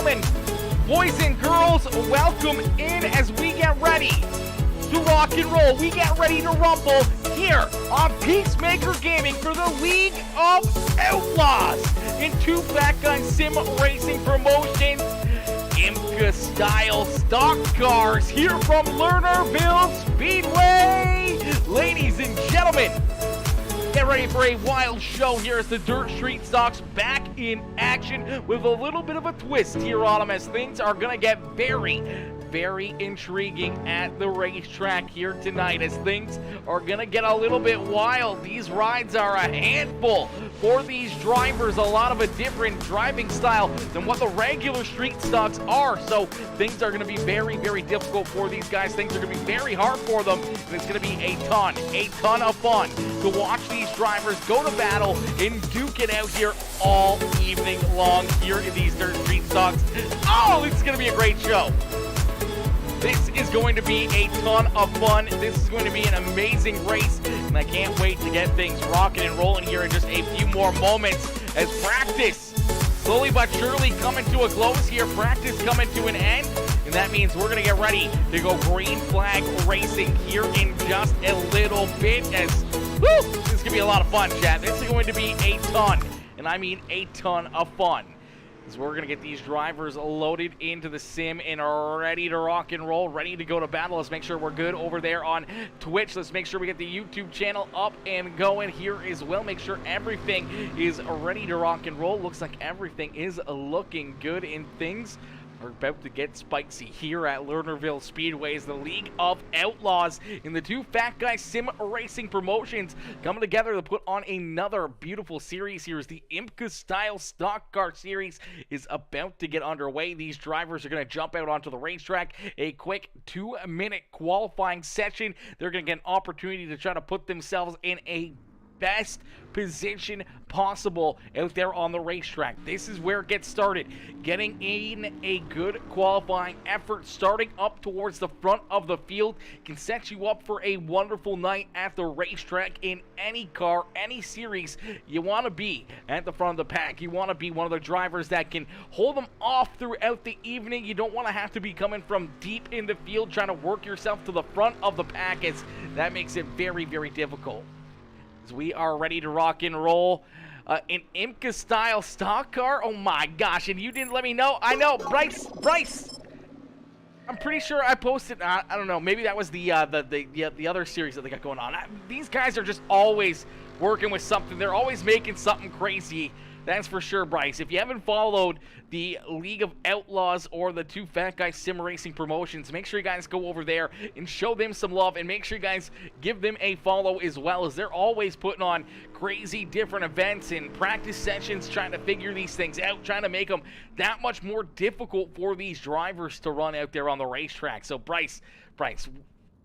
gentlemen, boys and girls, welcome in as we get ready to rock and roll. We get ready to rumble here on PeaceMaker Gaming for the League of Outlaws in two Fat Guy Sim Racing Promotions, IMCA style stock cars here from Lernerville Speedway. Ladies and gentlemen, get ready for a wild show here as the Dirt Street Stocks back in action with a little bit of a twist here on them, as things are going to get very intriguing at the racetrack here tonight, as things are going to get a little bit wild. These rides are a handful for these drivers, a lot of a different driving style than what the regular street stocks are, so things are going to be very difficult for these guys. Things are going to be very hard for them, and it's going to be a ton of fun to watch these drivers go to battle and duke it out here all evening long here in these Dirt Street Stocks. Oh, this is going to be a great show. This is going to be a ton of fun. This is going to be an amazing race, and I can't wait to get things rocking and rolling here in just a few more moments as practice slowly but surely coming to a close here. Practice coming to an end, and that means we're going to get ready to go green flag racing here in just a little bit. As woo, this is going to be a lot of fun, chat. This is going to be a ton, and I mean a ton of fun. So we're going to get these drivers loaded into the sim and are ready to rock and roll, ready to go to battle. Let's make sure we're good over there on Twitch. Let's make sure we get the YouTube channel up and going here as well. Make sure everything is ready to rock and roll. Looks like everything is looking good, and things are about to get spicy here at Lernerville Speedway as the League of Outlaws in the two Fat Guy Sim Racing Promotions coming together to put on another beautiful series here as the IMCA style stock car series is about to get underway. These drivers are going to jump out onto the racetrack, a quick 2-minute qualifying session. They're going to get an opportunity to try to put themselves in a best position possible out there on the racetrack. This is where it gets started. Getting in a good qualifying effort, starting up towards the front of the field, can set you up for a wonderful night at the racetrack in any car, any series. You want to be at the front of the pack. You want to be one of the drivers that can hold them off throughout the evening. You don't want to have to be coming from deep in the field trying to work yourself to the front of the pack, as that makes it very difficult. We are ready to rock and roll. An IMCA style stock car. Oh my gosh, and you didn't let me know. I know, Bryce. I'm pretty sure I posted. I don't know. Maybe that was the other series that they got going on. These guys are just always working with something. They're always making something crazy. That's for sure, Bryce. If you haven't followed the League of Outlaws or the two Fat Guy Sim Racing Promotions, make sure you guys go over there and show them some love, and make sure you guys give them a follow as well, as they're always putting on crazy different events and practice sessions, trying to figure these things out, trying to make them that much more difficult for these drivers to run out there on the racetrack. So Bryce,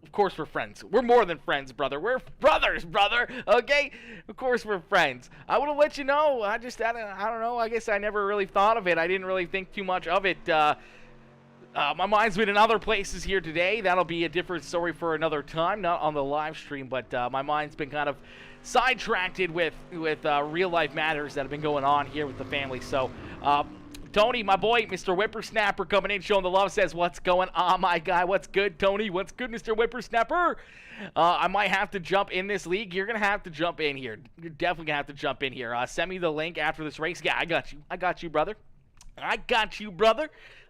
of course we're friends. We're more than friends, brother. We're brothers, brother. Okay? Of course we're friends. I would have let you know. I don't know. I guess I never really thought of it. I didn't really think too much of it. My mind's been in other places here today. That'll be a different story for another time, not on the live stream. But my mind's been kind of sidetracked with real life matters that have been going on here with the family. So, Tony, my boy, Mr. Whippersnapper, coming in, showing the love, says, what's going on, my guy? What's good, Tony? What's good, Mr. Whippersnapper? I might have to jump in this league. You're going to have to jump in here. You're definitely going to have to jump in here. Send me the link after this race. Yeah, I got you, brother.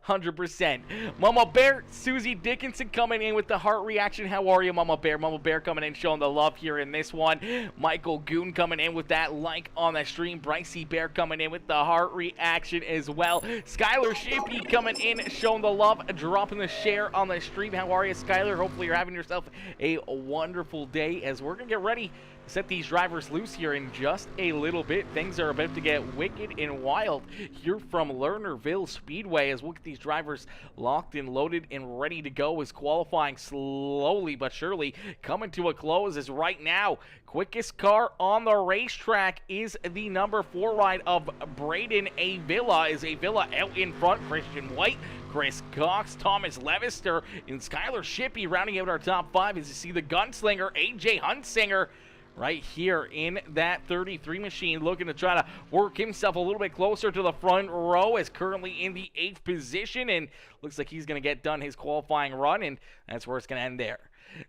100%. Mama Bear, Susie Dickinson coming in with the heart reaction. How are you, Mama Bear? Mama Bear coming in, showing the love here in this one. Michael Goon coming in with that like on the stream. Brycey Bear coming in with the heart reaction as well. Skylar Shippy coming in, showing the love, dropping the share on the stream. How are you, Skylar? Hopefully you're having yourself a wonderful day, as we're going to get ready to set these drivers loose here in just a little bit. Things are about to get wicked and wild here from Lernerville Speedway, as we'll get these drivers locked and loaded and ready to go, as qualifying slowly but surely coming to a close. As right now, quickest car on the racetrack is the number 4 ride of Braden Avila. Is Avila out in front? Christian White, Chris Cox, Thomas Levister, and Skylar Shippy rounding out our top 5. As you see the gunslinger, AJ Huntsinger, right here in that 33 machine, looking to try to work himself a little bit closer to the front row, is currently in the 8th position, and looks like he's going to get done his qualifying run, and that's where it's going to end there.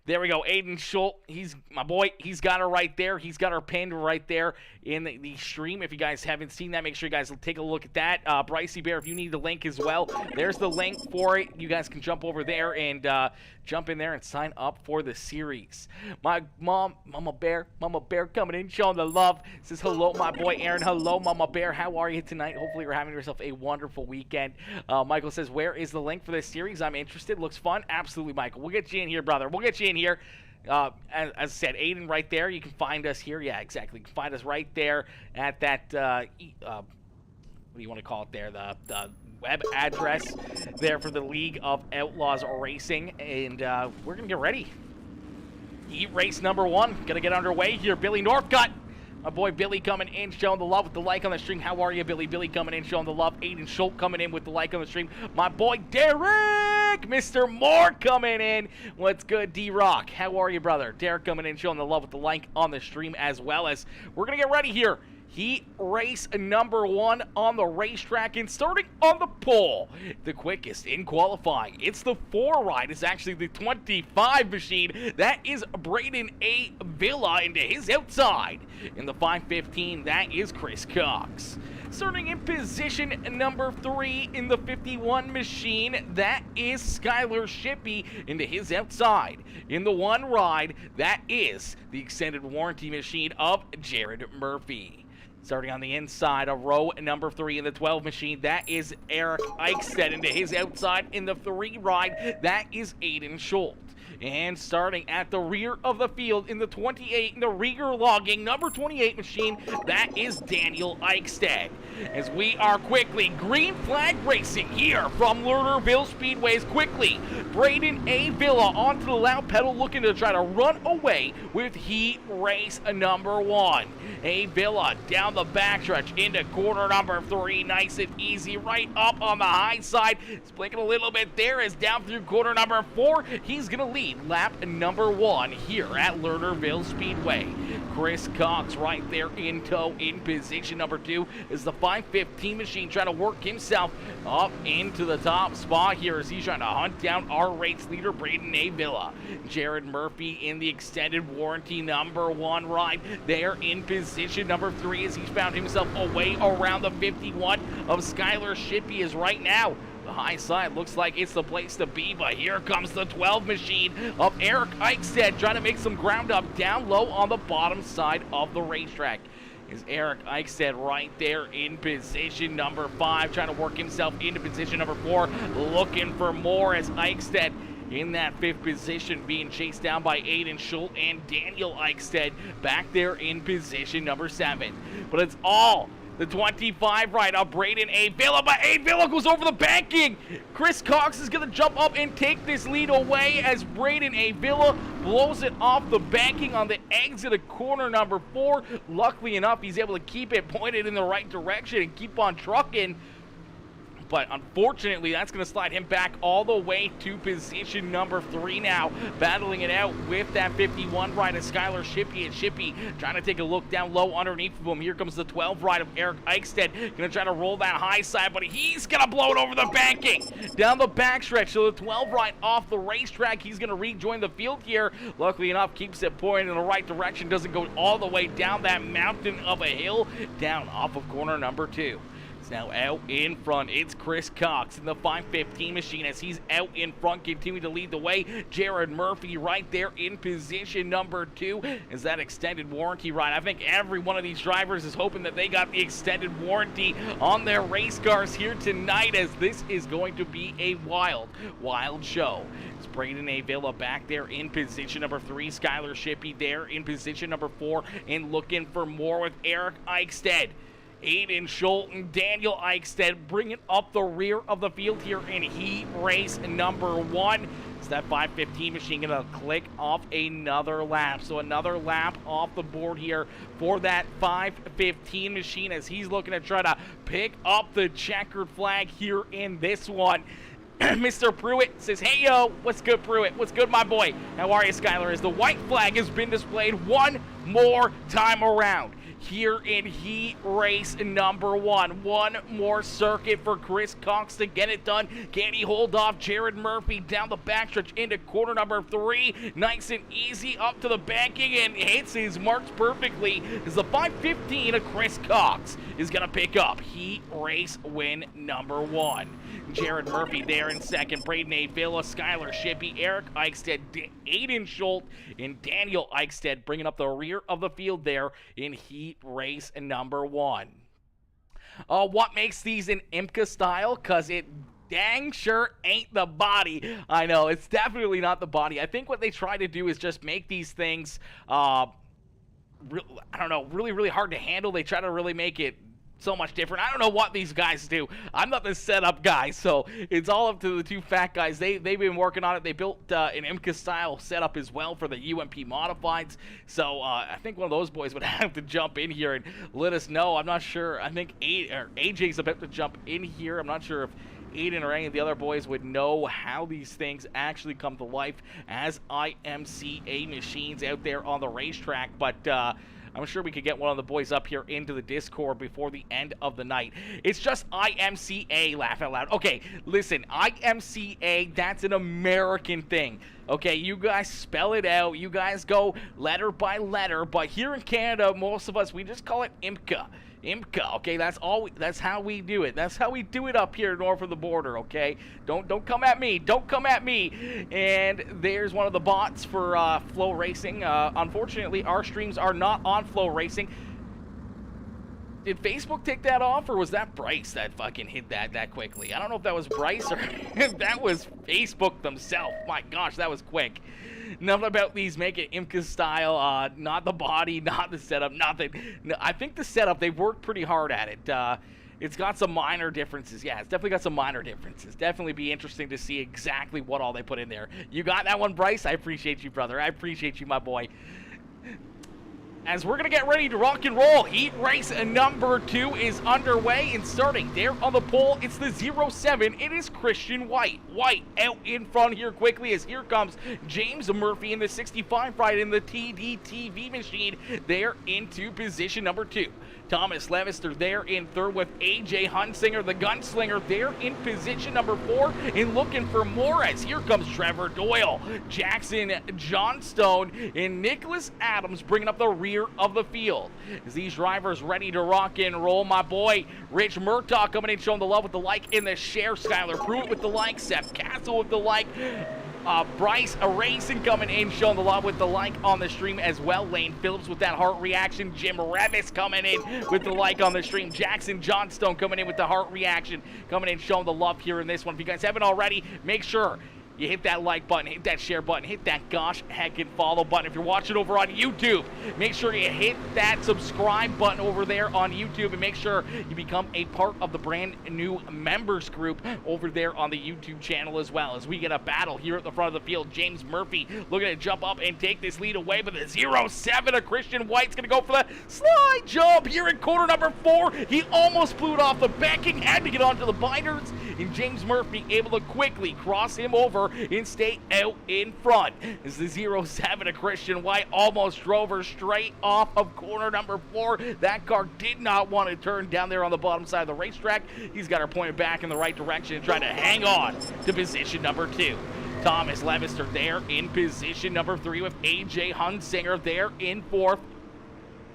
There we go, Aiden Schultz, he's my boy, he's got her right there, he's got her pinned right there in the stream. If you guys haven't seen that, make sure you guys take a look at that. Brycey Bear, if you need the link as well, there's the link for it. You guys can jump over there and jump in there and sign up for the series. My mom, Mama Bear coming in, showing the love, says hello, my boy Aaron. Hello, Mama Bear, how are you tonight? Hopefully you're having yourself a wonderful weekend. Michael says, where is the link for this series? I'm interested, looks fun. Absolutely, Michael, we'll get you in here, brother, we'll get you in here. As I said, Aiden right there, you can find us here. Yeah, exactly, you can find us right there at that what do you want to call it there, the web address there for the League of Outlaws Racing, and we're gonna get ready. Heat race number 1 gonna get underway here. Billy Northcutt, my boy Billy coming in, showing the love with the like on the stream. How are you, Billy? Billy coming in, showing the love. Aiden Schultz coming in with the like on the stream. My boy Derek, Mr. Moore coming in. What's good, D-Rock? How are you, brother? Derek coming in, showing the love with the like on the stream, as well as we're gonna get ready here. Heat race number 1 on the racetrack, and starting on the pole, the quickest in qualifying. It's the 4 ride. It's actually the 25 machine. That is Braden A. Villa into his outside. In the 515, that is Chris Cox. Starting in position number 3 in the 51 machine, that is Skylar Shippey into his outside. In the 1 ride, that is the extended warranty machine of Jared Murphy. Starting on the inside of row number 3 in the 12 machine, that is Eric Eichstedt into his outside. In the 3 ride, that is Aiden Schultz. And starting at the rear of the field in the 28, in the Rieger logging number 28 machine, that is Daniel Eichstedt. As we are quickly green flag racing here from Lernerville Speedways quickly. Braden A. Villa onto the loud pedal, looking to try to run away with heat race number 1. A. Villa down the backstretch into corner number 3, nice and easy, right up on the high side. It's blinking a little bit there as down through corner number 4, he's going to lead lap number 1 here at Lernerville Speedway. Chris Cox right there in tow in position number 2 is the 515 machine trying to work himself up into the top spot here as he's trying to hunt down our race leader Braden A. Villa. Jared Murphy in the extended warranty number 1 ride there in position number 3 as he's found himself away around the 51 of Skylar Shippey is right now. The high side looks like it's the place to be, but here comes the 12 machine of Eric Eichstedt trying to make some ground up down low on the bottom side of the racetrack. Is Eric Eichstedt right there in position number 5, trying to work himself into position number 4, looking for more as Eichstedt in that 5th position, being chased down by Aiden Schultz and Daniel Eichstedt back there in position number 7. But it's all the 25 ride of Braden A. Villa, but A. Villa goes over the banking. Chris Cox is going to jump up and take this lead away as Braden A. Villa blows it off the banking on the exit of corner number 4. Luckily enough, he's able to keep it pointed in the right direction and keep on trucking. But unfortunately, that's going to slide him back all the way to position number 3 now. Battling it out with that 51 ride of Skylar Shippey, and Shippey trying to take a look down low underneath of him. Here comes the 12 ride of Eric Eichstedt. Going to try to roll that high side, but he's going to blow it over the banking. Down the backstretch, so the 12 ride off the racetrack. He's going to rejoin the field here. Luckily enough, keeps it pointed in the right direction. Doesn't go all the way down that mountain of a hill. Down off of corner number 2. Now out in front, it's Chris Cox in the 515 machine as he's out in front, continuing to lead the way. Jared Murphy right there in position number 2 is that extended warranty ride. I think every one of these drivers is hoping that they got the extended warranty on their race cars here tonight, as this is going to be a wild show. It's Braden A. Villa back there in position number 3. Skylar Shippey there in position number 4 and looking for more with Eric Eichstedt. Aiden Schultz and Daniel Eichstedt bringing up the rear of the field here in heat race number 1. It's that 515 machine going to click off another lap. So another lap off the board here for that 515 machine as he's looking to try to pick up the checkered flag here in this one. Mr. Pruitt says, hey, yo, what's good, Pruitt? What's good, my boy? How are you, Skyler? As the white flag has been displayed one more time around here in heat race number 1. One more circuit for Chris Cox to get it done. Can he hold off Jared Murphy down the backstretch into corner number 3? Nice and easy up to the banking and hits his marks perfectly as the 515 of Chris Cox is going to pick up heat race win number 1. Jared Murphy there in second. Braden A. Villa, Skylar Shippey, Eric Eichstead, Aiden Schultz, and Daniel Eichstead bringing up the rear of the field there in heat race number 1. What makes these an IMCA style? Because it dang sure ain't the body. I know, it's definitely not the body. I think what they try to do is just make these things, I don't know, really hard to handle. They try to really make it so much different. I don't know what these guys do. I'm not the setup guy, so it's all up to the two fat guys. They've been working on it. They built an IMCA style setup as well for the UMP modifieds. So I think one of those boys would have to jump in here and let us know. I'm not sure. I think AJ's about to jump in here. I'm not sure if Aiden or any of the other boys would know how these things actually come to life as IMCA machines out there on the racetrack, but I'm sure we could get one of the boys up here into the Discord before the end of the night. It's just IMCA, laugh out loud. Okay, listen, IMCA, that's an American thing. Okay, you guys spell it out. You guys go letter by letter. But here in Canada, most of us, we just call it IMCA. IMCA, okay, that's how we do it. That's how we do it up here north of the border, okay? Don't come at me. Don't come at me. And there's one of the bots for Flow Racing. Unfortunately, our streams are not on Flow Racing. Did Facebook take that off, or was that Bryce that fucking hit that quickly? I don't know if that was Bryce or if that was Facebook themselves. My gosh, that was quick. Nothing about these make it IMCA style, not the body, not the setup, nothing. No, I think the setup, they've worked pretty hard at it. It's got some minor differences. Yeah, it's definitely got some minor differences. Definitely be interesting to see exactly what all they put in there. You got that one, Bryce? I appreciate you, brother. I appreciate you, my boy. As we're going to get ready to rock and roll, heat race number 2 is underway and starting there on the pole. It's the 07. It is Christian White. White out in front here quickly as here comes James Murphy in the 65 ride in the TDTV machine there into position number 2. Thomas Levister there in third with AJ Hunsinger, the gunslinger, there in position number 4 and looking for more as here comes Trevor Doyle, Jackson Johnstone, and Nicholas Adams bringing up the rear of the field. As these drivers ready to rock and roll, my boy Rich Murtaugh coming in showing the love with the like in the share, Skylar Pruitt with the like, Seth Castle with the like, Bryce Racing coming in, showing the love with the like on the stream as well. Lane Phillips with that heart reaction. Jim Revis coming in with the like on the stream. Jackson Johnstone coming in with the heart reaction, coming in, showing the love here in this one. If you guys haven't already, make sure you hit that like button, hit that share button, hit that gosh heckin' follow button. If you're watching over on YouTube, make sure you hit that subscribe button over there on YouTube and make sure you become a part of the brand new members group over there on the YouTube channel as well. As we get a battle here at the front of the field, James Murphy looking to jump up and take this lead away, but the 07 of Christian White's going to go for the slide jump here in corner number 4. He almost blew it off the backing, had to get onto the binders, and James Murphy able to quickly cross him over and stay out in front. As the 07 of Christian White almost drove her straight off of corner number 4. That car did not want to turn down there on the bottom side of the racetrack. He's got her pointed back in the right direction and trying to hang on to position number 2. Thomas Levister there in position number 3 with AJ Hunsinger there in 4th.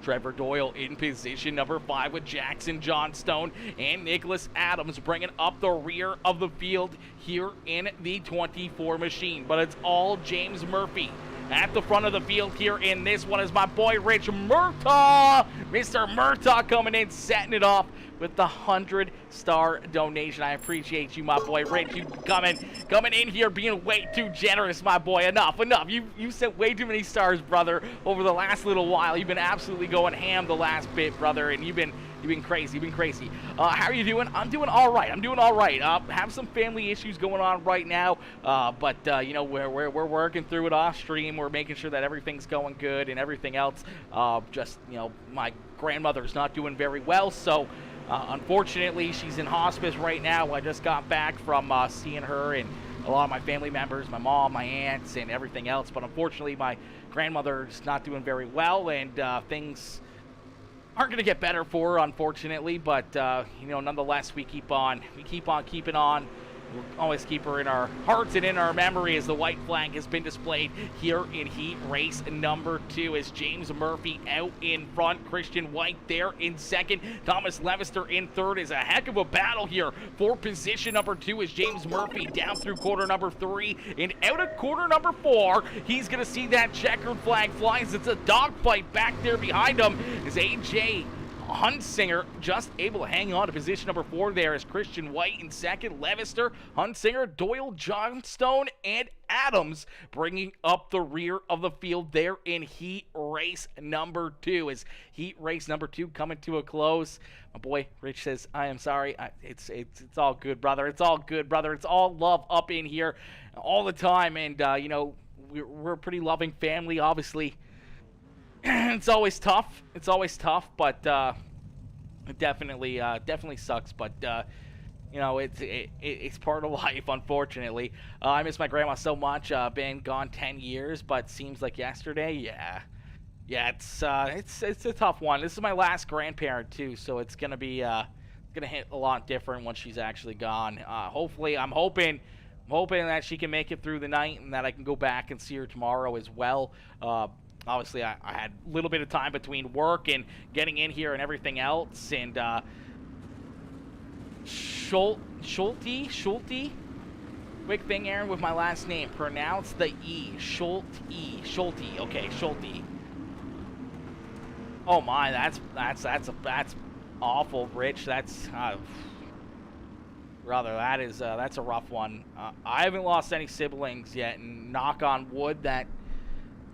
Trevor Doyle in position number 5 with Jackson Johnstone and Nicholas Adams bringing up the rear of the field here in the 24 machine. But it's all James Murphy at the front of the field here in this one is my boy Rich Murtaugh. Mr. Murtaugh coming in, setting it off with the 100-star donation. I appreciate you, my boy Rich. You coming in here being way too generous, my boy. Enough. You sent way too many stars, brother, over the last little while. You've been absolutely going ham the last bit, brother, and you've been crazy. How are you doing? I'm doing all right. Have some family issues going on right now, but you know, we're working through it off stream. We're making sure that everything's going good and everything else. Just, you know, my grandmother's not doing very well, so Unfortunately, she's in hospice right now. I just got back from seeing her and a lot of my family members, my mom, my aunts, and everything else. But unfortunately, my grandmother's not doing very well, and things aren't going to get better for her, unfortunately. But nonetheless, we keep on keeping on. We'll always keep her in our hearts and in our memory as the white flag has been displayed here in heat race number 2 as James Murphy out in front, Christian White there in second, Thomas Levester in third. Is a heck of a battle here for position number 2 as James Murphy down through quarter number 3 and out of quarter number 4. He's going to see that checkered flag fly as it's a dogfight back there behind him as AJ Hunsinger just able to hang on to position number 4 there as Christian White in second, Levester, Hunsinger, Doyle, Johnstone, and Adams bringing up the rear of the field there in heat race number 2. As heat race number 2 coming to a close, my boy Rich says, I am sorry. It's all good, brother. It's all good, brother. It's all love up in here all the time. And, we're a pretty loving family, obviously. It's always tough. But it definitely sucks. But it's part of life, unfortunately. I miss my grandma so much. Been gone 10 years, but seems like yesterday. Yeah. It's a tough one. This is my last grandparent too, so it's gonna be gonna hit a lot different when she's actually gone. Hopefully, I'm hoping that she can make it through the night and that I can go back and see her tomorrow as well. Obviously, I had a little bit of time between work and getting in here and everything else. And Schulte? Quick thing, Aaron, with my last name. Pronounce the E. Schulte. Okay, Schulte. Oh my, that's awful, Rich. That's that's a rough one. I haven't lost any siblings yet, and knock on wood that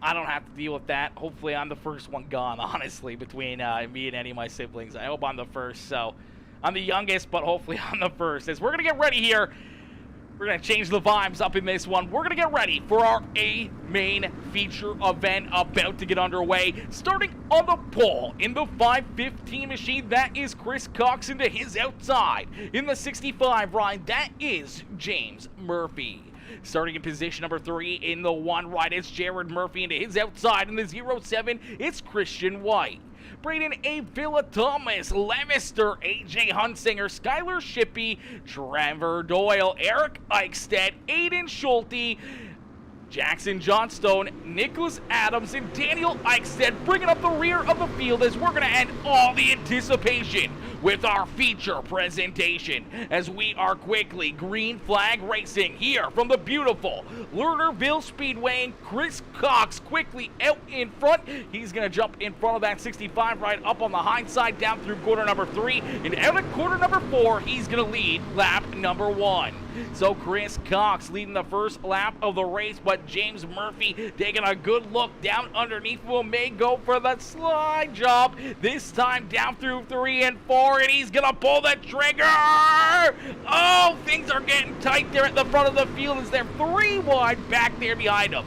I don't have to deal with that. Hopefully, I'm the first one gone, honestly, between me and any of my siblings. I hope I'm the first. So, I'm the youngest, but hopefully I'm the first. As we're going to get ready here, we're going to change the vibes up in this one. We're going to get ready for our A main feature event about to get underway. Starting on the pole in the 515 machine, that is Chris Cox into his outside. In the 65 ride, that is James Murphy. Starting in position number 3 in the 1 right, it's Jared Murphy into his outside. In the 07, it's Christian White. Braden A. Villa Thomas, Levester, AJ Hunsinger, Skylar Shippey, Trevor Doyle, Eric Eichstedt, Aiden Schulte, Jackson Johnstone, Nicholas Adams, and Daniel Eichstedt bringing up the rear of the field as we're going to end all the anticipation with our feature presentation as we are quickly green flag racing here from the beautiful Lernerville Speedway, and Chris Cox quickly out in front. He's going to jump in front of that 65 right up on the high side down through quarter number 3, and out of quarter number 4 he's going to lead lap number 1. So Chris Cox leading the first lap of the race, but James Murphy taking a good look down underneath him, may go for the slide job, this time down through 3 and 4, and he's gonna pull the trigger! Oh, things are getting tight there at the front of the field as they're 3 wide back there behind him.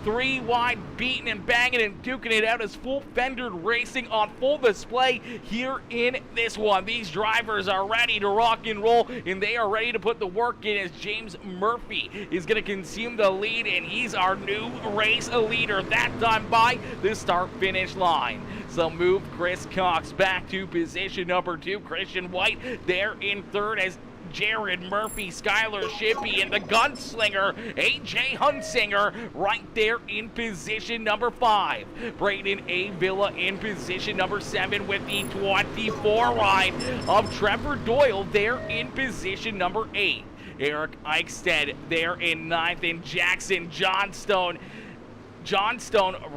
3 wide, beating and banging and duking it out as full fendered racing on full display here in this one. These drivers are ready to rock and roll, and they are ready to put the work in as James Murphy is going to consume the lead, and he's our new race leader that time by the start-finish line. So move Chris Cox back to position number 2. Christian White there in third as Jared Murphy, Skylar Shippey, and the gunslinger AJ Hunsinger right there in position number 5. Braden A. Villa in position number 7 with the 24 ride of Trevor Doyle there in position number 8. Eric Eichstedt there in 9th, and Jackson Johnstone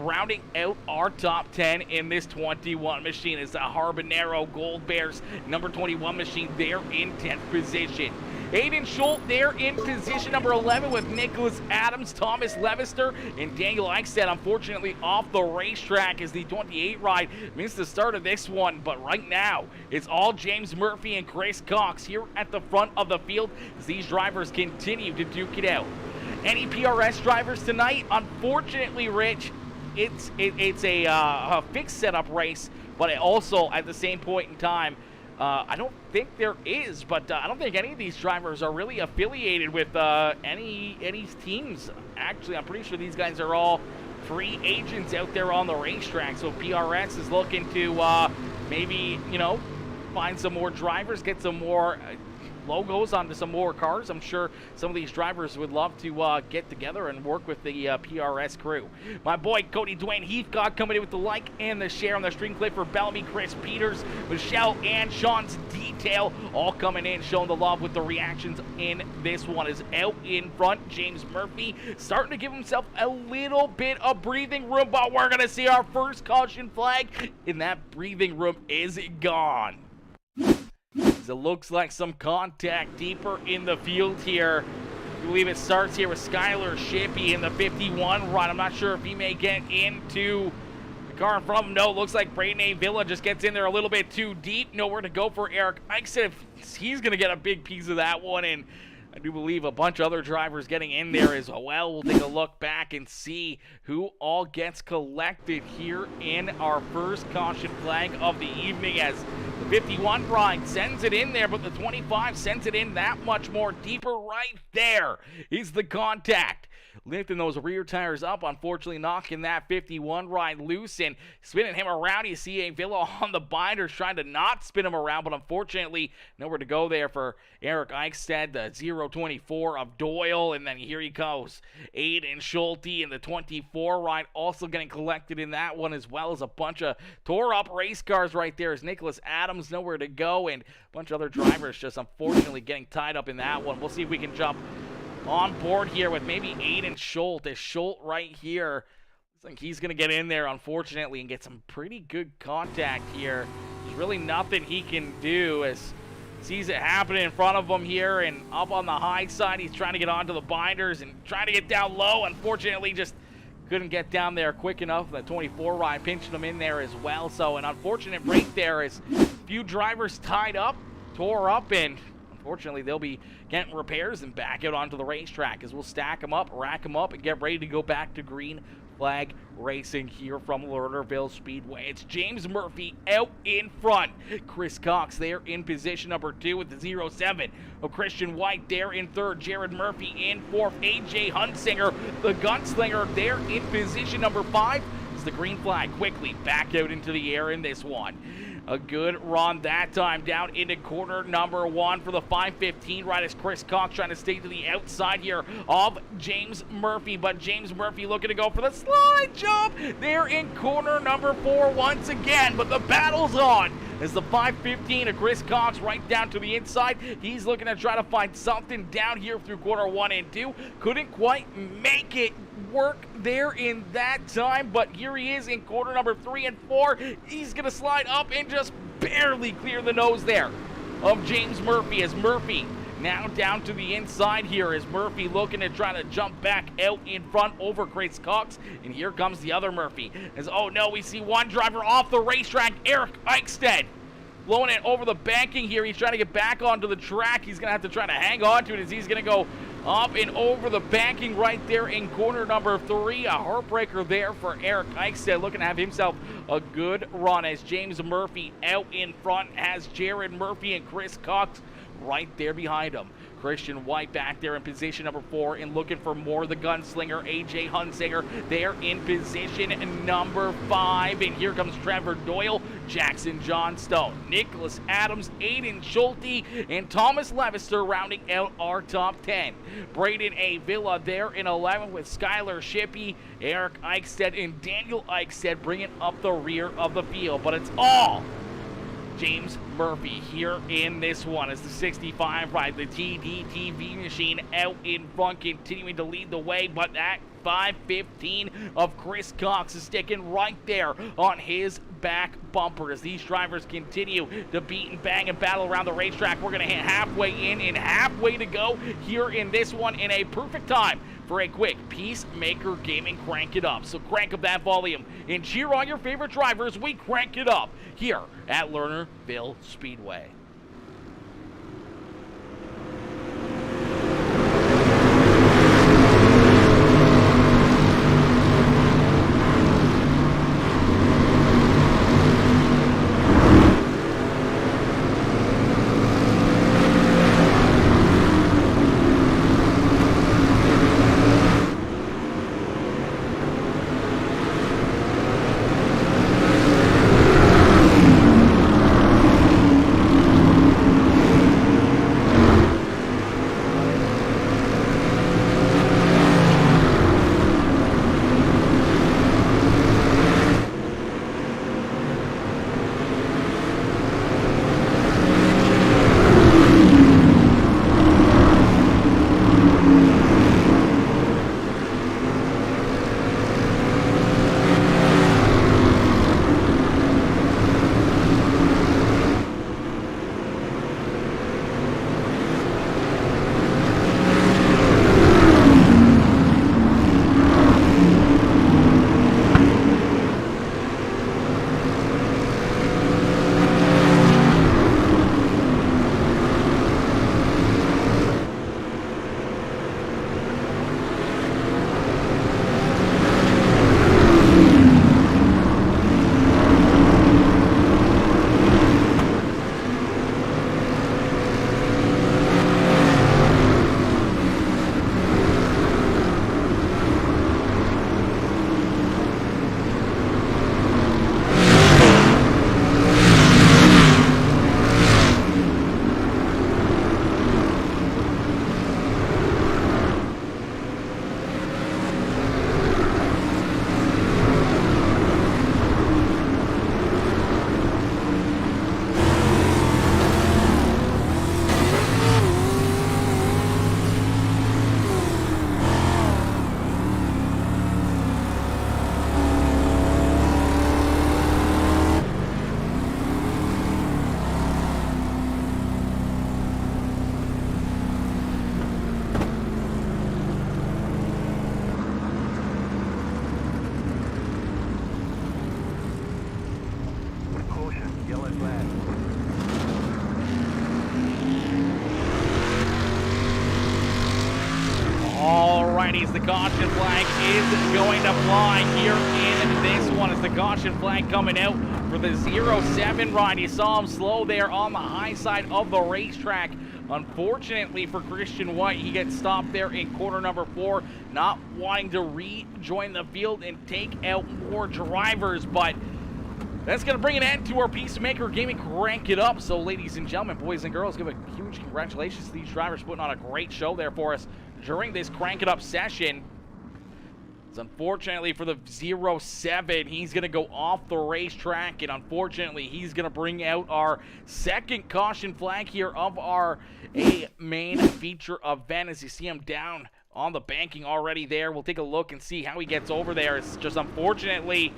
rounding out our top 10 in this 21 machine is the Harbonero Gold Bears number 21 machine there in 10th position. Aiden Schultz there in position number 11 with Nicholas Adams, Thomas Levester, and Daniel Eichstedt unfortunately off the racetrack as the 28 ride missed the start of this one, but right now it's all James Murphy and Chris Cox here at the front of the field as these drivers continue to duke it out. Any PRS drivers tonight? Unfortunately, Rich, it's a fixed setup race, but it also at the same point in time, I don't think there is, but I don't think any of these drivers are really affiliated with any teams. Actually, I'm pretty sure these guys are all free agents out there on the racetrack. So PRS is looking to maybe, you know, find some more drivers, get some more logos onto some more cars. I'm sure some of these drivers would love to get together and work with the PRS crew. My boy Cody Dwayne Heathcock coming in with the like and the share on the stream clip for Bellamy, Chris Peters, Michelle, and Sean's Detail, all coming in, showing the love with the reactions in this one. Is out in front, James Murphy starting to give himself a little bit of breathing room, but we're going to see our first caution flag, and that breathing room is gone. It looks like some contact deeper in the field here. I believe it starts here with Skylar Shippey in the 51 run. I'm not sure if he may get into the car in front of him. No, it looks like Braden A. Villa just gets in there a little bit too deep. Nowhere to go for Eric Eichstead. He's going to get a big piece of that one, and I do believe a bunch of other drivers getting in there as well. We'll take a look back and see who all gets collected here in our first caution flag of the evening, as the 51 ride sends it in there, but the 25 sends it in that much more deeper. Right there is the contact. Lifting those rear tires up, unfortunately knocking that 51 ride loose and spinning him around. You see a Villa on the binders trying to not spin him around, but unfortunately nowhere to go there for Eric Eichstead, the 024 of Doyle, and then here he goes. Aiden Schulte in the 24 ride also getting collected in that one, as well as a bunch of tore up race cars right there as Nicholas Adams nowhere to go, and a bunch of other drivers just unfortunately getting tied up in that one. We'll see if we can jump on board here with maybe Aiden Schulte. Schulte right here. Looks like he's going to get in there, unfortunately, and get some pretty good contact here. There's really nothing he can do as sees it happening in front of him here, and up on the high side, he's trying to get onto the binders and trying to get down low. Unfortunately, just couldn't get down there quick enough. The 24 ride pinching him in there as well. So an unfortunate break there as a few drivers tied up, tore up, and unfortunately, they'll be getting repairs and back out onto the racetrack as we'll stack them up, rack them up, and get ready to go back to green flag racing here from Lernerville Speedway. It's James Murphy out in front. Chris Cox there in position number 2 with the 07 of Christian White there in third. Jared Murphy in fourth. AJ Hunsinger, the gunslinger, there in position number 5. As the green flag quickly back out into the air in this one. A good run that time down into corner number 1 for the 515 ride as Chris Cox trying to stay to the outside here of James Murphy, but James Murphy looking to go for the slide jump there in corner number 4 once again, but the battle's on as the 515 of Chris Cox right down to the inside. He's looking to try to find something down here through corner 1 and 2. Couldn't quite make it work there in that time, but here he is in corner number 3 and 4. He's gonna slide up and just barely clear the nose there of James Murphy, as Murphy now down to the inside here as Murphy looking to try to jump back out in front over Chris Cox, and here comes the other Murphy as, oh no, we see one driver off the racetrack, Eric Eichstead blowing it over the banking here. He's trying to get back onto the track. He's gonna have to try to hang on to it as he's gonna go up and over the banking right there in corner number 3. A heartbreaker there for Eric Eichstead, looking to have himself a good run as James Murphy out in front has Jared Murphy and Chris Cox right there behind him. Christian White back there in position number 4 and looking for more the gunslinger, AJ Hunsinger there in position number 5. And here comes Trevor Doyle, Jackson Johnstone, Nicholas Adams, Aiden Schulte, and Thomas Levister rounding out our top 10. Braden A. Villa there in 11 with Skylar Shippey, Eric Eichstead, and Daniel Eichstead bringing up the rear of the field. But it's all James Murphy here in this one as the 65 ride, the TDTV machine out in front, continuing to lead the way, but that 515 of Chris Cox is sticking right there on his back bumper as these drivers continue to beat and bang and battle around the racetrack. We're going to hit halfway in and halfway to go here in this one in a perfect time for a quick PeaceMaker Gaming Crank It Up. So crank up that volume and cheer on your favorite drivers. We crank it up here at Lernerville Speedway. Alrighty, as the caution flag is going to fly here in this one, as the caution flag coming out for the 07 ride. You saw him slow there on the high side of the racetrack. Unfortunately for Christian White, he gets stopped there in corner number 4, not wanting to rejoin the field and take out more drivers, but that's going to bring an end to our PeaceMaker Gaming Crank It Up. So, ladies and gentlemen, boys and girls, give a huge congratulations to these drivers putting on a great show there for us during this Crank It Up session. It's unfortunately for the 07, he's going to go off the racetrack, and unfortunately, he's going to bring out our second caution flag here of our main feature event. As you see him down on the banking already there, we'll take a look and see how he gets over there. It's just unfortunately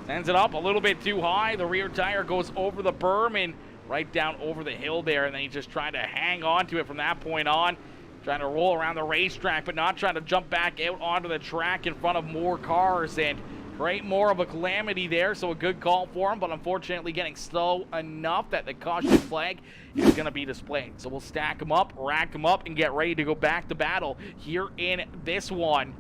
sends it up a little bit too high. The rear tire goes over the berm and right down over the hill there, and then he's just trying to hang on to it from that point on. Trying to roll around the racetrack, but not trying to jump back out onto the track in front of more cars and create more of a calamity there. So a good call for him, but unfortunately getting slow enough that the caution flag is going to be displayed. So we'll stack him up, rack him up, and get ready to go back to battle here in this one.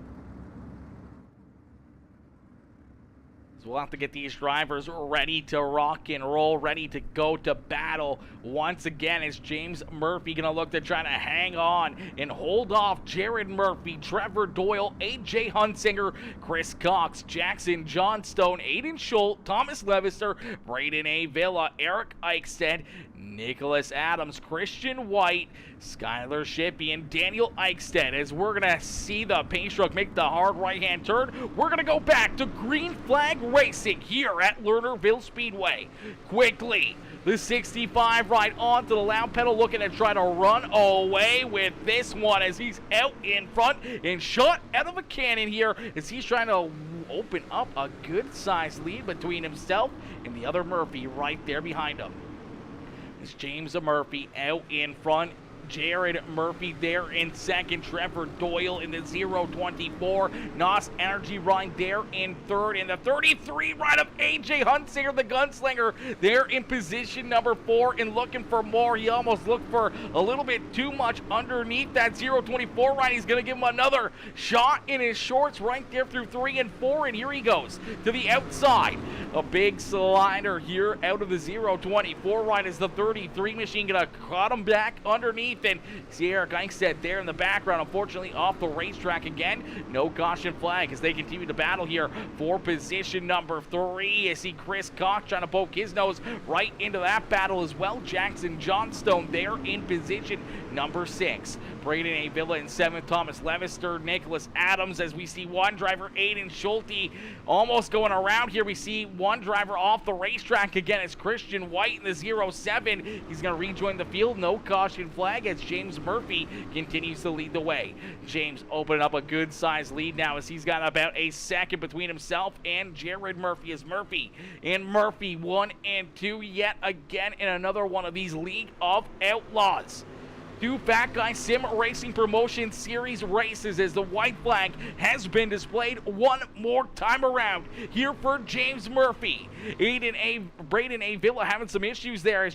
So we'll have to get these drivers ready to rock and roll, ready to go to battle. Once again, is James Murphy going to look to try to hang on and hold off Jared Murphy, Trevor Doyle, AJ Hunsinger, Chris Cox, Jackson Johnstone, Aiden Schultz, Thomas Levister, Braden A. Villa, Eric Eichstead, Nicholas Adams, Christian White, Skylar Shippey, and Daniel Eichstead. As we're going to see the paint truck make the hard right-hand turn, we're going to go back to green flag racing here at Lernerville Speedway. Quickly, the 65 right onto the loud pedal, looking to try to run away with this one as he's out in front and shot out of a cannon here as he's trying to open up a good-sized lead between himself and the other Murphy right there behind him. It's James Murphy out in front. Jared Murphy there in second. Trevor Doyle in the 024. NOS Energy running there in third. In the 33 ride of AJ Hunsinger, the gunslinger, there in position number 4 and looking for more. He almost looked for a little bit too much underneath that 024 ride. He's going to give him another shot in his shorts right there through 3 and 4. And here he goes to the outside. A big slider here out of the 024 ride as the 33 machine going to cut him back underneath. And see Eric Eichstead there in the background, unfortunately off the racetrack again. No caution flag as they continue to battle here for position number 3. You see Chris Cox trying to poke his nose right into that battle as well. Jackson Johnstone there in position number 6. Braden A. Villa in 7th. Thomas Levister, Nicholas Adams, as we see one driver, Aiden Schulte, almost going around here. We see one driver off the racetrack again. It's Christian White in the 07. He's going to rejoin the field. No caution flag as James Murphy continues to lead the way. James opening up a good-sized lead now as he's got about a second between himself and Jared Murphy as Murphy. And Murphy 1 and 2 yet again in another one of these League of Outlaws. 2 Fat Guy Sim Racing Promotion Series races as the white flag has been displayed one more time around here for James Murphy. Braden A. Villa having some issues there as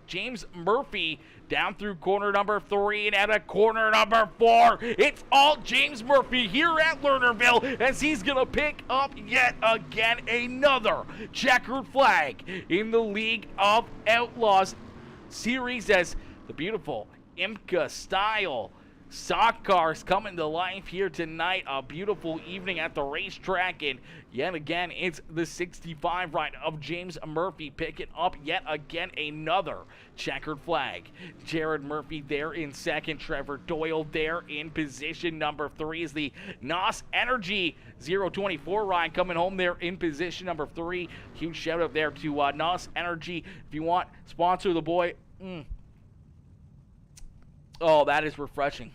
James Murphy down through corner number 3 and out of corner number 4. It's all James Murphy here at Lernerville as he's going to pick up yet again another checkered flag in the League of Outlaws series as the beautiful IMCA style stock cars coming to life here tonight. A beautiful evening at the racetrack, and yet again it's the 65 ride of James Murphy picking up yet again another checkered flag. Jared Murphy there in second. Trevor Doyle there in position number 3 is the NOS Energy 024 ride coming home there in position number 3. Huge shout out there to NOS Energy. If you want, sponsor the boy. Oh, that is refreshing.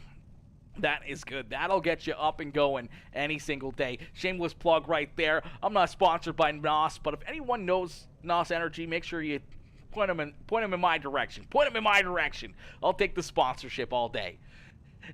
That is good. That'll get you up and going any single day. Shameless plug right there. I'm not sponsored by NOS, but if anyone knows NOS Energy, make sure you point them in my direction. Point them in my direction. I'll take the sponsorship all day.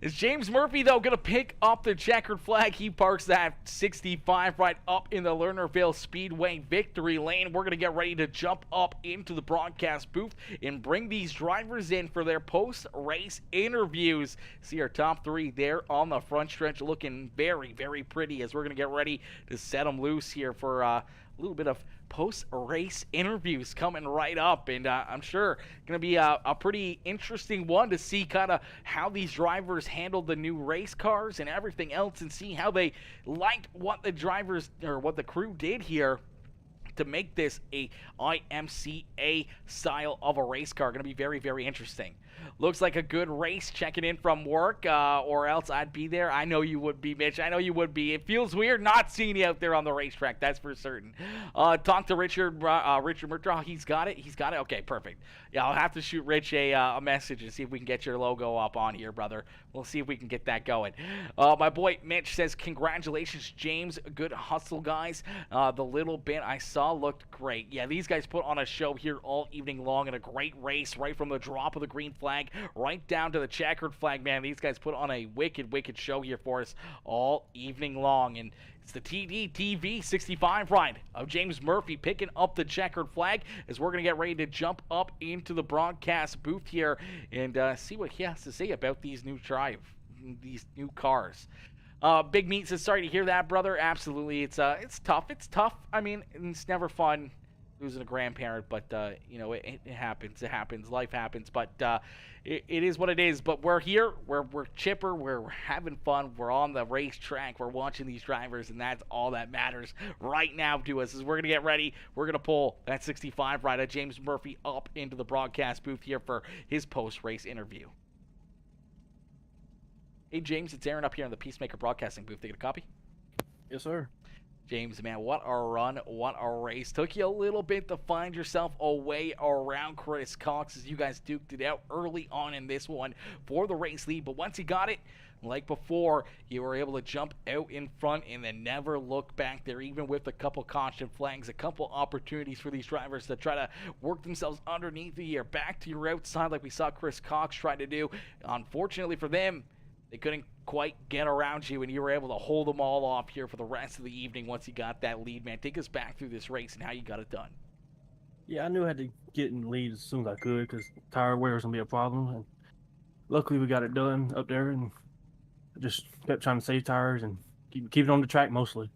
Is James Murphy, though, going to pick up the checkered flag? He parks that 65 right up in the Lernerville Speedway victory lane. We're going to get ready to jump up into the broadcast booth and bring these drivers in for their post-race interviews. See our top three there on the front stretch looking very, very pretty as we're going to get ready to set them loose here for a little bit of post-race interviews coming right up, and I'm sure going to be a pretty interesting one to see kind of how these drivers handled the new race cars and everything else, and see how they liked what the drivers or what the crew did here to make this a IMCA style of a race car. Going to be very, very interesting. Looks like a good race checking in from work, or else I'd be there. I know you would be, Mitch. I know you would be. It feels weird not seeing you out there on the racetrack. That's for certain. Talk to Richard Murtaugh. He's got it. He's got it. Okay, perfect. Yeah, I'll have to shoot Rich a message and see if we can get your logo up on here, brother. We'll see if we can get that going. My boy Mitch says, congratulations, James. Good hustle, guys. The little bit I saw looked great. Yeah, these guys put on a show here all evening long in a great race, right from the drop of the green flag right down to the checkered flag. Man, these guys put on a wicked, wicked show here for us all evening long. And it's the TD-TV 65 ride of James Murphy picking up the checkered flag as we're going to get ready to jump up into the broadcast booth here and see what he has to say about these new cars. Big Meat says, sorry to hear that, brother. Absolutely. It's tough. It's tough. I mean, it's never fun losing a grandparent, but it happens. It happens. Life happens. But it is what it is. But we're here. We're chipper. We're having fun. We're on the racetrack. We're watching these drivers, and that's all that matters right now to us. As we're gonna get ready, we're gonna pull that 65 ride of James Murphy up into the broadcast booth here for his post-race interview. Hey, James, it's Aaron up here in the PeaceMaker broadcasting booth. They get a copy? Yes, sir. James, man, what a run, what a race. Took you a little bit to find yourself a way around Chris Cox as you guys duked it out early on in this one for the race lead. But once you got it, like before, you were able to jump out in front and then never look back there, even with a couple constant flags, a couple opportunities for these drivers to try to work themselves underneath the year, back to your outside like we saw Chris Cox try to do. Unfortunately for them, they couldn't quite get around you, and you were able to hold them all off here for the rest of the evening once you got that lead, man. Take us back through this race and how you got it done. Yeah, I knew I had to get in the lead as soon as I could because tire wear was going to be a problem. And luckily, we got it done up there, and just kept trying to save tires and keep it on the track mostly.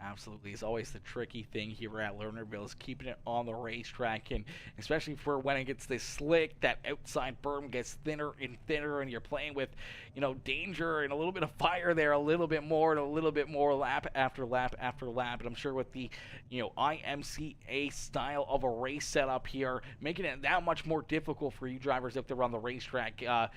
Absolutely. It's always the tricky thing here at Lernerville is keeping it on the racetrack, and especially for when it gets this slick, that outside berm gets thinner and thinner, and you're playing with, danger and a little bit of fire there, a little bit more and a little bit more lap after lap after lap. And I'm sure with the, IMCA style of a race setup here, making it that much more difficult for you drivers if they're on the racetrack. I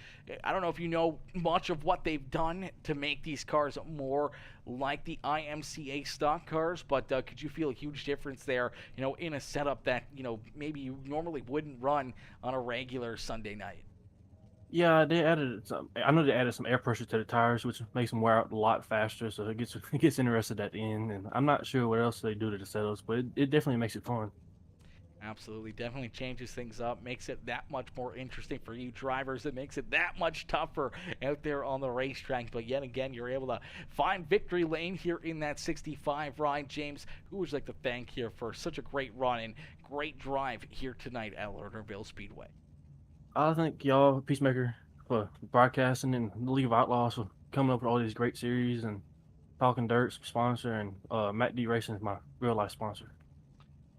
don't know if you know much of what they've done to make these cars more like the IMCA stock cars, but could you feel a huge difference there, in a setup that, maybe you normally wouldn't run on a regular Sunday night? Yeah, they added some. I know they added some air pressure to the tires, which makes them wear out a lot faster. So it gets interested at the end, and I'm not sure what else they do to the setups, but it definitely makes it fun. Absolutely. Definitely changes things up, makes it that much more interesting for you drivers. It makes it that much tougher out there on the racetrack. But yet again, you're able to find victory lane here in that 65 ride. James, who would you like to thank here for such a great run and great drive here tonight at Lernerville Speedway? I thank y'all, PeaceMaker, for broadcasting, and the League of Outlaws for coming up with all these great series, and Talking Dirt's sponsor, and Matt D Racing is my real life sponsor.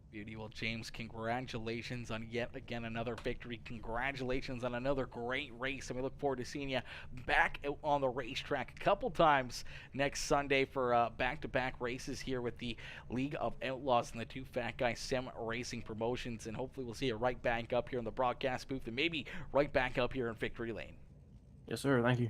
Beauty. Well, James, congratulations on yet again another victory. Congratulations on another great race, and we look forward to seeing you back out on the racetrack a couple times next Sunday for back-to-back races here with the League of Outlaws and the Two Fat Guys Sim Racing Promotions, and hopefully we'll see you right back up here in the broadcast booth and maybe right back up here in Victory Lane. Yes, sir. Thank you.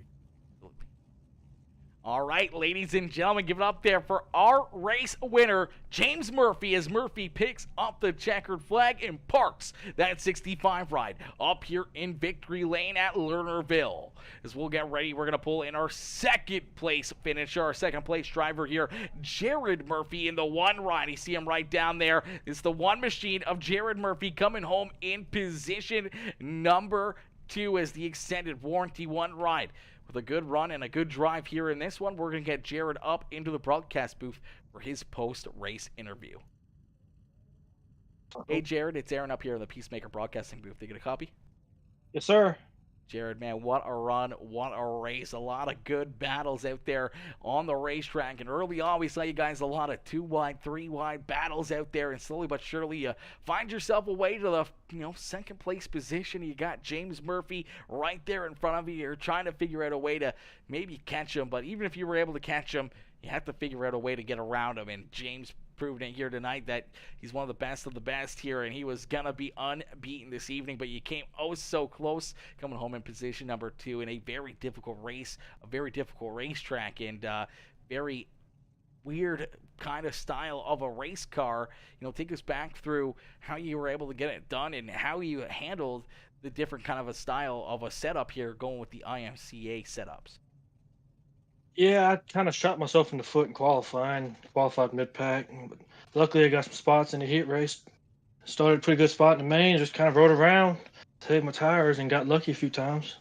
All right, ladies and gentlemen, give it up there for our race winner, James Murphy, as Murphy picks up the checkered flag and parks that 65 ride up here in Victory Lane at Lernerville. As we'll get ready, we're going to pull in our second place finisher, our second place driver here, Jared Murphy in the one ride. You see him right down there. It's the one machine of Jared Murphy coming home in position number 2 as the extended warranty one ride. with a good run and a good drive here in this one. We're going to get Jared up into the broadcast booth for his post-race interview. Hey, Jared, it's Aaron up here in the PeaceMaker broadcasting booth. You get a copy? Yes, sir. Jared, man, what a run, what a race. A lot of good battles out there on the racetrack. And early on, we saw you guys a lot of 2-wide, 3-wide battles out there. And slowly but surely, you find yourself a way to the second place position. You got James Murphy right there in front of you. You're trying to figure out a way to maybe catch him. But even if you were able to catch him, you have to figure out a way to get around him. And James proved it here tonight that he's one of the best here, and he was gonna be unbeaten this evening, but you came oh so close, coming home in position number 2 in a very difficult race, a very difficult racetrack, and very weird kind of style of a race car. Take us back through how you were able to get it done and how you handled the different kind of a style of a setup here going with the IMCA setups. Yeah, I kind of shot myself in the foot in qualifying. Qualified mid-pack, but luckily I got some spots in the heat race. Started a pretty good spot in the main, just kind of rode around, saved my tires, and got lucky a few times.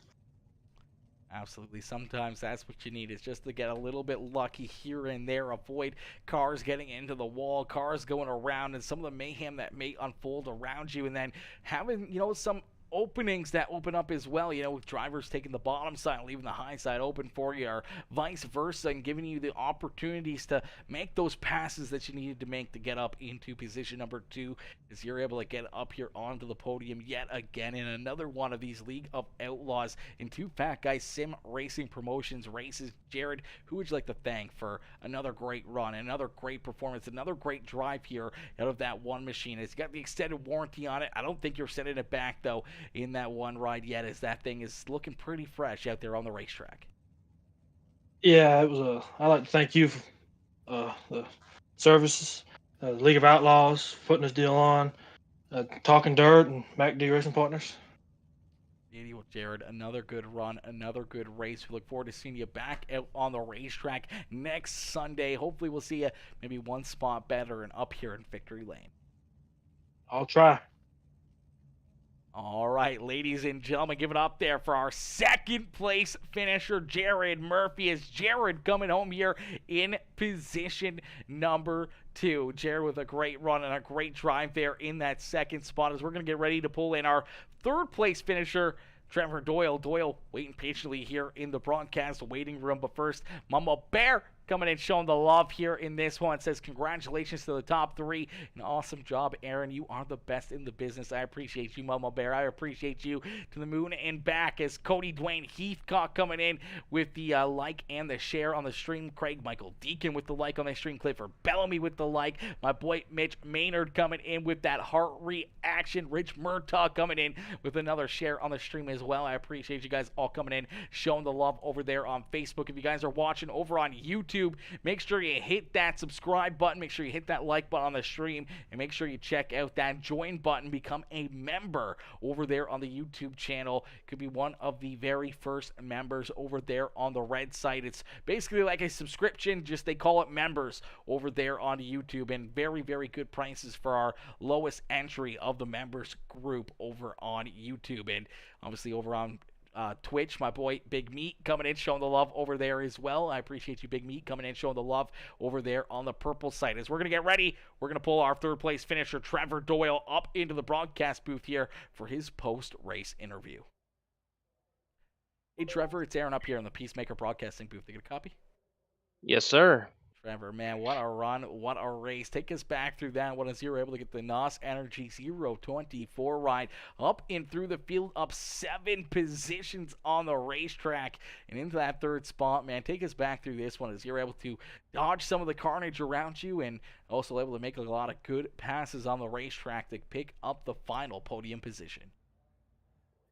Absolutely. Sometimes that's what you need, is just to get a little bit lucky here and there. Avoid cars getting into the wall, cars going around, and some of the mayhem that may unfold around you. And then having, some openings that open up as well, with drivers taking the bottom side and leaving the high side open for you, or vice versa, and giving you the opportunities to make those passes that you needed to make to get up into position number 2, as you're able to get up here onto the podium yet again in another one of these League of Outlaws and 2 Fat Guys Sim Racing Promotions races. Jared, who would you like to thank for another great run, another great performance, another great drive here out of that one machine? It's got the extended warranty on it. I don't think you're sending it back, though, in that one ride yet, as that thing is looking pretty fresh out there on the racetrack. Yeah, it was I'd like to thank you for the services, League of Outlaws, putting this deal on, Talking Dirt, and MacD Racing Partners. Jared, another good run, another good race. We look forward to seeing you back out on the racetrack next Sunday. Hopefully we'll see you maybe one spot better and up here in Victory Lane. I'll try. All right, ladies and gentlemen, give it up there for our second place finisher, Jared Murphy. Is Jared coming home here in position number 2. Jared with a great run and a great drive there in that second spot, as we're going to get ready to pull in our third place finisher, Trevor Doyle. Doyle waiting patiently here in the broadcast waiting room. But first, Mama Bear coming in showing the love here in this one. It says, congratulations to the top 3. An awesome job, Aaron. You are the best in the business. I appreciate you, Mama Bear. I appreciate you to the moon and back. As Cody Dwayne Heathcock coming in with the like and the share on the stream. Craig Michael Deacon with the like on the stream. Clifford Bellamy with the like. My boy Mitch Maynard coming in with that heart reaction. Rich Murtaugh coming in with another share on the stream as well. I appreciate you guys all coming in, showing the love over there on Facebook. If you guys are watching over on YouTube, make sure you hit that subscribe button, make sure you hit that like button on the stream, and make sure you check out that join button. Become a member over there on the YouTube channel. Could be one of the very first members over there on the red site. It's basically like a subscription, just they call it members over there on YouTube, and very, very good prices for our lowest entry of the members group over on YouTube. And obviously over on Twitch, my boy Big Meat coming in, showing the love over there as well. I appreciate you, Big Meat, coming in, showing the love over there on the purple site. As we're going to get ready, we're going to pull our third place finisher, Trevor Doyle, up into the broadcast booth here for his post-race interview. Hey, Trevor, it's Aaron up here in the PeaceMaker broadcasting booth. You get a copy? Yes, sir. Trevor, man, what a run, what a race. Take us back through that one as you were able to get the NOS Energy 024 ride up and through the field, up 7 positions on the racetrack and into that third spot, man. Take us back through this one as you're able to dodge some of the carnage around you and also able to make a lot of good passes on the racetrack to pick up the final podium position.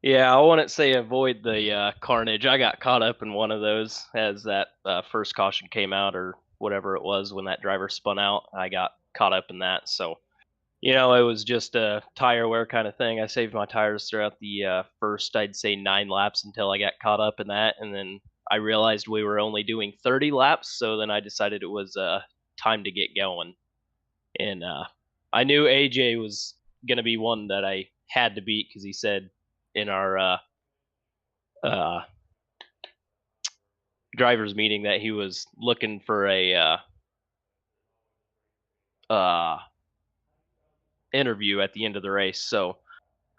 Yeah, I wouldn't say avoid the carnage. I got caught up in one of those as that first caution came out, or whatever it was when that driver spun out. I got caught up in that. So, it was just a tire wear kind of thing. I saved my tires throughout the first, I'd say, 9 laps until I got caught up in that. And then I realized we were only doing 30 laps. So then I decided it was time to get going. And I knew AJ was going to be one that I had to beat because he said in our drivers meeting that he was looking for a uh, interview at the end of the race. So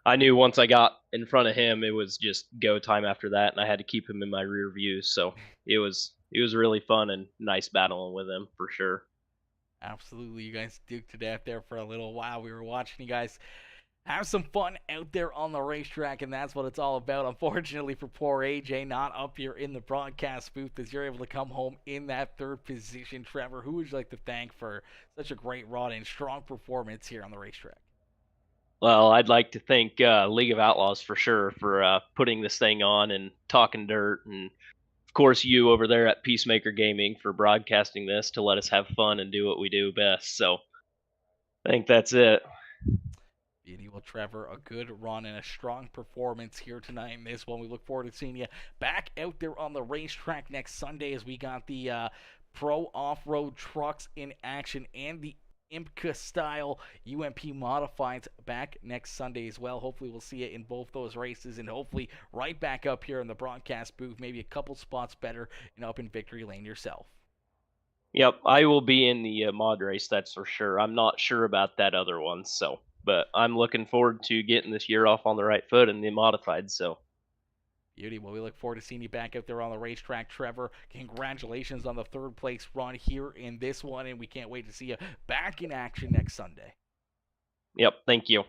I knew once I got in front of him, it was just go time after that, and I had to keep him in my rear view. So it was really fun and nice battling with him for sure. Absolutely, you guys duked it out there for a little while. We were watching you guys have some fun out there on the racetrack, and that's what it's all about. Unfortunately for poor AJ, not up here in the broadcast booth as you're able to come home in that third position. Trevor, who would you like to thank for such a great run and strong performance here on the racetrack? Well, I'd like to thank League of Outlaws for sure for putting this thing on and talking dirt, and of course you over there at PeaceMaker Gaming for broadcasting this to let us have fun and do what we do best. So I think that's it. Beauty. Well, Trevor, a good run and a strong performance here tonight in this one. We look forward to seeing you back out there on the racetrack next Sunday as we got the pro off-road trucks in action and the IMCA style UMP modifieds back next Sunday as well. Hopefully we'll see you in both those races, and hopefully right back up here in the broadcast booth, maybe a couple spots better and up in victory lane yourself. Yep, I will be in the mod race, that's for sure. I'm not sure about that other one, so but I'm looking forward to getting this year off on the right foot in the modified. So Beauty. Well, we look forward to seeing you back out there on the racetrack, Trevor. Congratulations on the third place run here in this one, and we can't wait to see you back in action next Sunday. yep, thank you.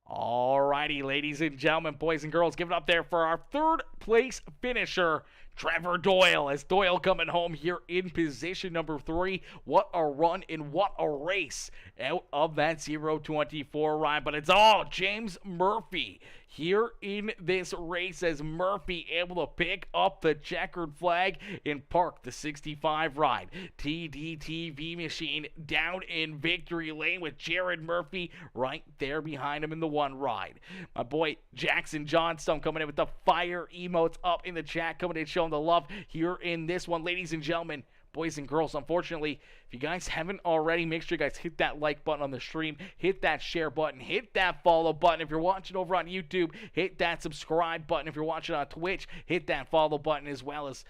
Alrighty, ladies and gentlemen, boys and girls, give it up there for our third place finisher, Trevor Doyle, as Doyle coming home here in position number 3. What a run and what a race out of that 0-24 ride. But it's all James Murphy here in this race as Murphy able to pick up the checkered flag and park the 65 ride. TDTV machine down in victory lane with Jared Murphy right there behind him in the one ride. My boy Jackson Johnstone coming in with the fire emotes up in the chat, coming in showing the love here in this one. Ladies and gentlemen, boys and girls, unfortunately, if you guys haven't already, make sure you guys hit that like button on the stream, hit that share button, hit that follow button. If you're watching over on YouTube, hit that subscribe button. If you're watching on Twitch, hit that follow button as well. As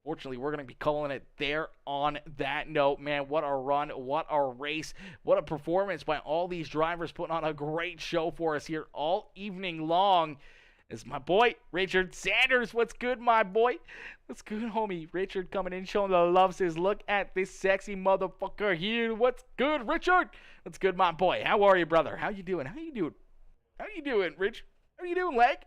fortunately, we're going to be calling it there on that note. Man, what a run, what a race, what a performance by all these drivers, putting on a great show for us here all evening long. Is my boy Richard Sanders. What's good, my boy? What's good, homie? Richard coming in showing the love, says, look at this sexy motherfucker here. What's good, Richard? What's good, my boy? How are you, brother? How you doing? How you doing? How you doing, Rich? How you doing, Leg?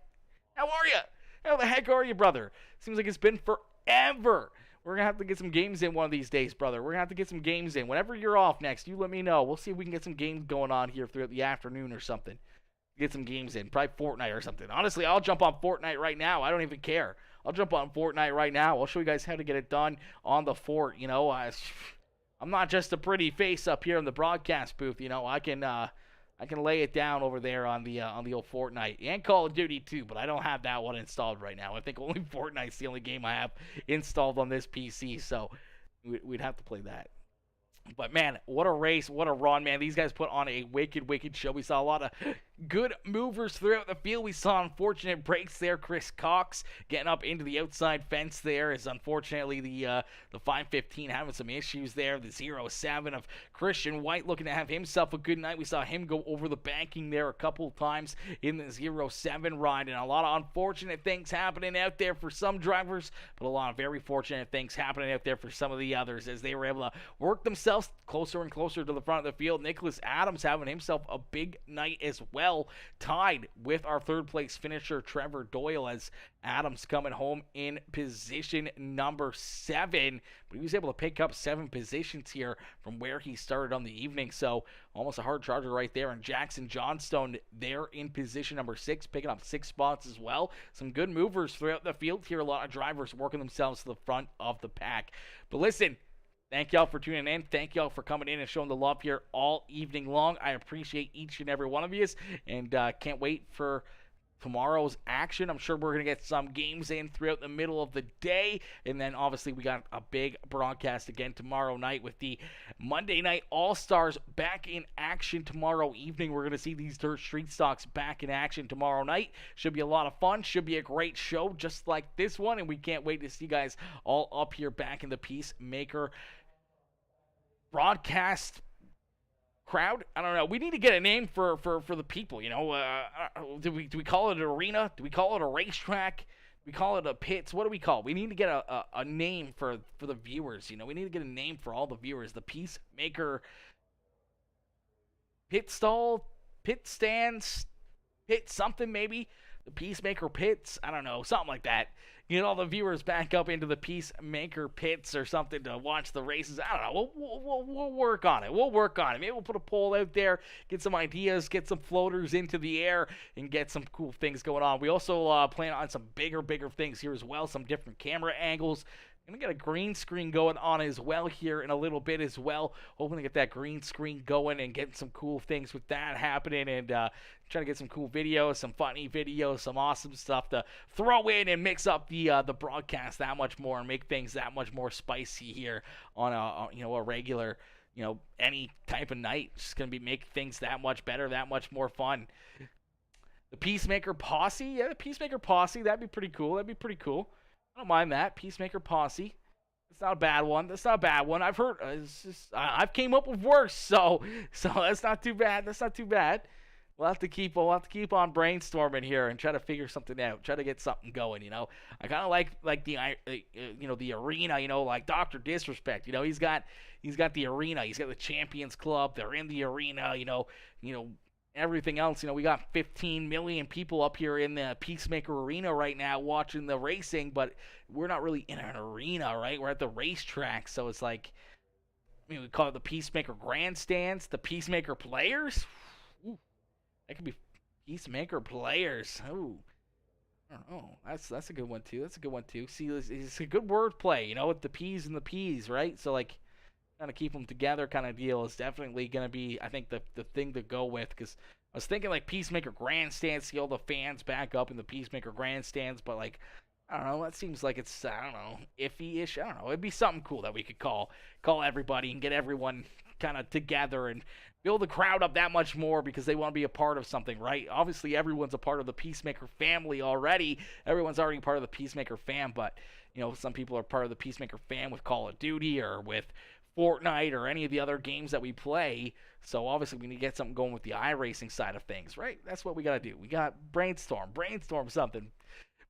How are you? How the heck are you, brother? Seems like it's been forever. We're going to have to get some games in one of these days, brother. We're going to have to get some games in. Whenever you're off next, you let me know. We'll see if we can get some games going on here throughout the afternoon or something. Get some games in, probably Fortnite or something. Honestly, I'll jump on Fortnite right now. I don't even care. I'll jump on Fortnite right now. I'll show you guys how to get it done on the fort. You know, I'm not just a pretty face up here in the broadcast booth. You know, I can lay it down over there on the old Fortnite and Call of Duty too. But I don't have that one installed right now. I think only Fortnite's the only game I have installed on this PC. So we'd have to play that. But, man, what a race, what a run, man. These guys put on a wicked, wicked show. We saw a lot of good movers throughout the field. We saw unfortunate breaks there. Chris Cox getting up into the outside fence there is unfortunately the 515 having some issues there. The 07 of Christian White looking to have himself a good night. We saw him go over the banking there a couple of times in the 07 ride. And a lot of unfortunate things happening out there for some drivers, but a lot of very fortunate things happening out there for some of the others as they were able to work themselves closer and closer to the front of the field. Nicholas Adams having himself a big night as well, tied with our third place finisher Trevor Doyle, as Adams coming home in position number 7, but he was able to pick up 7 positions here from where he started on the evening, so almost a hard charger right there. And Jackson Johnstone there in position number 6, picking up 6 spots as well. Some good movers throughout the field here. A lot of drivers working themselves to the front of the pack. But listen, thank y'all for tuning in. Thank y'all for coming in and showing the love here all evening long. I appreciate each and every one of you, and can't wait for tomorrow's action. I'm sure we're going to get some games in throughout the middle of the day. And then obviously we got a big broadcast again tomorrow night with the Monday Night All-Stars back in action tomorrow evening. We're going to see these Dirt Street Stocks back in action tomorrow night. Should be a lot of fun. Should be a great show just like this one. And we can't wait to see you guys all up here back in the PeaceMaker broadcast crowd. I don't know. We need to get a name for the people, you know. Do we call it an arena? Do we call it a racetrack? Do we call it a pits? What do we call it? We need to get a name for the viewers, you know. We need to get a name for all the viewers. The PeaceMaker pit stall, pit stands, pit something maybe. The PeaceMaker pits. I don't know. Something like that. Get all the viewers back up into the PeaceMaker pits or something to watch the races. I don't know. We'll work on it. We'll work on it. Maybe we'll put a poll out there, get some ideas, get some floaters into the air, and get some cool things going on. We also plan on some bigger things here as well, some different camera angles. Gonna get a green screen going on as well here in a little bit as well. Hoping to get that green screen going and get some cool things with that happening, and try to get some cool videos, some funny videos, some awesome stuff to throw in and mix up the broadcast that much more and make things that much more spicy here on a regular, any type of night. It's just gonna be make things that much better, that much more fun. The PeaceMaker Posse, yeah, the PeaceMaker Posse, that'd be pretty cool. I don't mind that. PeaceMaker Posse. It's not a bad one. I've heard. I've came up with worse. So that's not too bad. We'll have to keep on brainstorming here and try to figure something out. Try to get something going. I kind of like the arena. Like Dr. Disrespect. He's got the arena. He's got the Champions Club. They're in the arena. Everything else, we got 15 million people up here in the PeaceMaker arena right now watching the racing, but we're not really in an arena, right? We're at the racetrack, so it's like, we call it the PeaceMaker grandstands, the PeaceMaker players. Ooh, that could be PeaceMaker players. Ooh, I don't know. That's a good one too. See, it's a good word play, with the P's and the P's, right? So like, kind of keep them together kind of deal is definitely going to be, I think, the thing to go with, because I was thinking like PeaceMaker grandstands, see all the fans back up in the PeaceMaker grandstands, but like, I don't know, that seems like it's, I don't know, iffy-ish. I don't know, it'd be something cool that we could call everybody and get everyone kind of together and build the crowd up that much more because they want to be a part of something, right? Obviously, everyone's a part of the PeaceMaker family already. Everyone's already part of the PeaceMaker fam, but, some people are part of the PeaceMaker fam with Call of Duty or with Fortnite or any of the other games that we play. So obviously we need to get something going with the iRacing side of things, right? That's what we got to do. We got brainstorm something.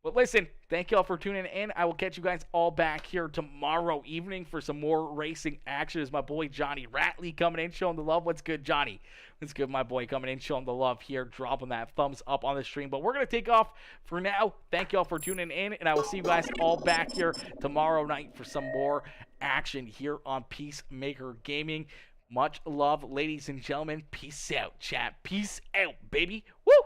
But listen, thank y'all for tuning in. I will catch you guys all back here tomorrow evening for some more racing action. Is my boy Johnny Ratley coming in, showing the love. What's good, Johnny? What's good, my boy, coming in, showing the love here, dropping that thumbs up on the stream. But we're going to take off for now. Thank y'all for tuning in, and I will see you guys all back here tomorrow night for some more action here on PeaceMaker Gaming. Much love, ladies and gentlemen. Peace out, chat. Peace out, baby. Woo!